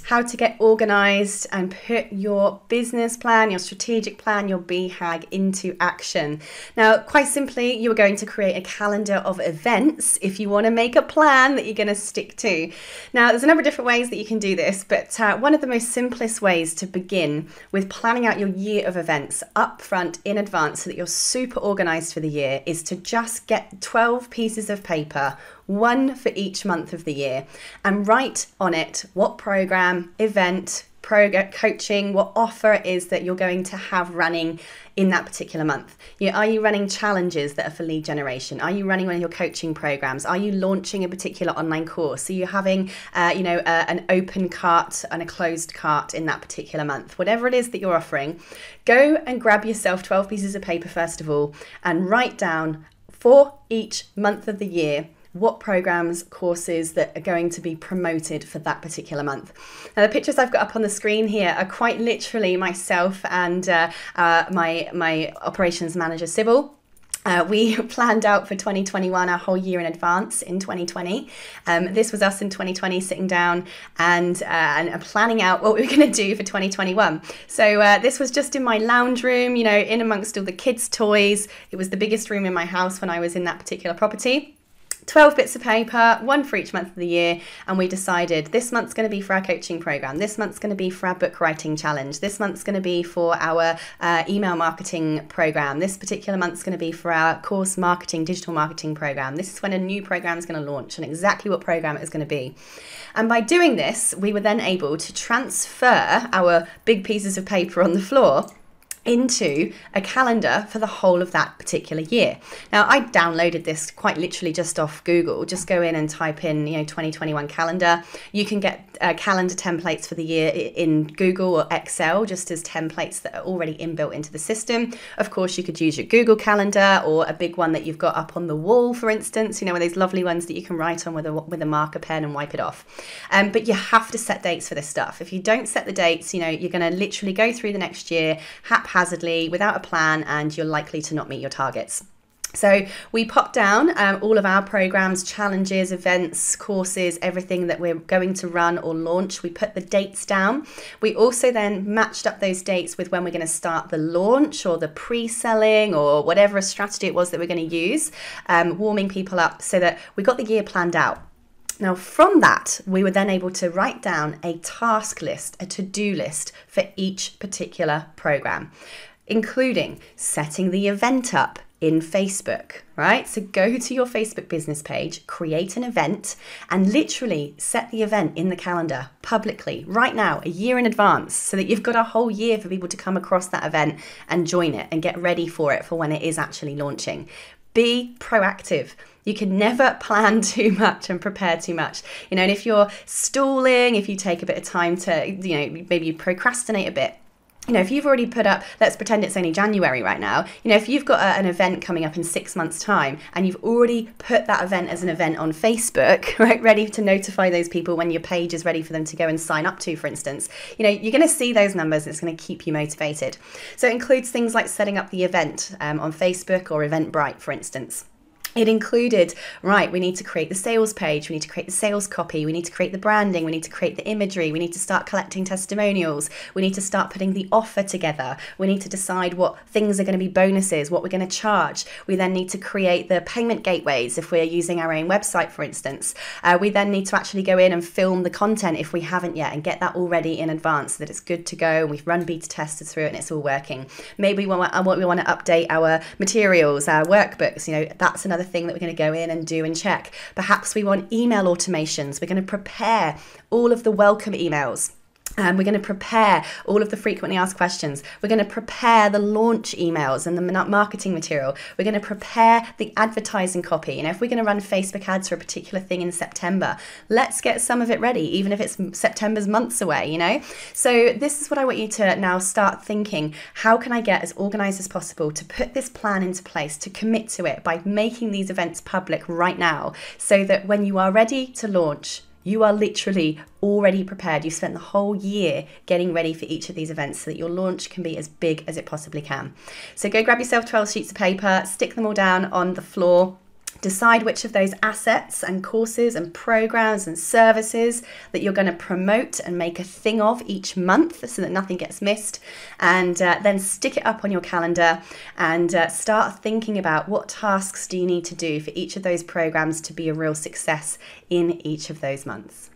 how to get organized and put your business plan, your strategic plan, your BHAG into action. Now, quite simply, you are going to create a calendar of events if you want to make a plan that you're going to stick to. Now, there's a number of different ways that you can do this, but one of the most simplest ways to begin with planning out your year of events up front in advance so that you're super organized for the year is to just get 12 pieces of paper, one for each month of the year, and write on it what program, event, coaching, what offer it is that you're going to have running in that particular month. Are you running challenges that are for lead generation? Are you running one of your coaching programs? Are you launching a particular online course? Are you having an open cart and a closed cart in that particular month? Whatever it is that you're offering, go and grab yourself 12 pieces of paper first of all and write down for each month of the year what programs, courses that are going to be promoted for that particular month. Now, the pictures I've got up on the screen here are quite literally myself and my operations manager, Sybil. We planned out for 2021 our whole year in advance in 2020. This was us in 2020 sitting down and planning out what we were going to do for 2021. So this was just in my lounge room, in amongst all the kids' toys. It was the biggest room in my house when I was in that particular property. 12 bits of paper, one for each month of the year, and we decided this month's going to be for our coaching program, this month's going to be for our book writing challenge, this month's going to be for our email marketing program, this particular month's going to be for our course marketing, digital marketing program. This is when a new program is going to launch and exactly what program it is going to be. And by doing this, we were then able to transfer our big pieces of paper on the floor into a calendar for the whole of that particular year. Now, I downloaded this quite literally just off Google. Just go in and type in, 2021 calendar. You can get calendar templates for the year in Google or Excel, just as templates that are already inbuilt into the system. Of course, you could use your Google Calendar or a big one that you've got up on the wall, for instance, one of those lovely ones that you can write on with a marker pen and wipe it off. But you have to set dates for this stuff. If you don't set the dates, you're going to literally go through the next year haphazardly without a plan, and you're likely to not meet your targets. So we popped down all of our programs, challenges, events, courses, everything that we're going to run or launch. We put the dates down. We also then matched up those dates with when we're going to start the launch or the pre-selling or whatever strategy it was that we're going to use, warming people up so that we got the year planned out. Now, from that, we were then able to write down a task list, a to-do list for each particular program, including setting the event up in Facebook, right? So go to your Facebook business page, create an event, and literally set the event in the calendar publicly right now, a year in advance, so that you've got a whole year for people to come across that event and join it and get ready for it for when it is actually launching. Be proactive. You can never plan too much and prepare too much. And if you're stalling, if you take a bit of time to, maybe you procrastinate a bit. If you've already put up, let's pretend it's only January right now, if you've got an event coming up in 6 months' time and you've already put that event as an event on Facebook, right, ready to notify those people when your page is ready for them to go and sign up to, for instance, you're going to see those numbers. It's going to keep you motivated. So it includes things like setting up the event on Facebook or Eventbrite, for instance. It included, right, we need to create the sales page, we need to create the sales copy, we need to create the branding, we need to create the imagery, we need to start collecting testimonials, we need to start putting the offer together, we need to decide what things are going to be bonuses, what we're going to charge. We then need to create the payment gateways if we're using our own website, for instance. We then need to actually go in and film the content if we haven't yet and get that all ready in advance so that it's good to go. We've run beta testers through it and it's all working. Maybe we want to update our materials, our workbooks, that's another thing that we're going to go in and do and check. Perhaps we want email automations. We're going to prepare all of the welcome emails. We're going to prepare all of the frequently asked questions. We're going to prepare the launch emails and the marketing material. We're going to prepare the advertising copy. If we're going to run Facebook ads for a particular thing in September, let's get some of it ready, even if it's September's months away, So this is what I want you to now start thinking. How can I get as organized as possible to put this plan into place, to commit to it by making these events public right now so that when you are ready to launch, you are literally already prepared. You've spent the whole year getting ready for each of these events so that your launch can be as big as it possibly can. So go grab yourself 12 sheets of paper, stick them all down on the floor. Decide which of those assets and courses and programs and services that you're going to promote and make a thing of each month so that nothing gets missed. And then stick it up on your calendar and start thinking about what tasks do you need to do for each of those programs to be a real success in each of those months.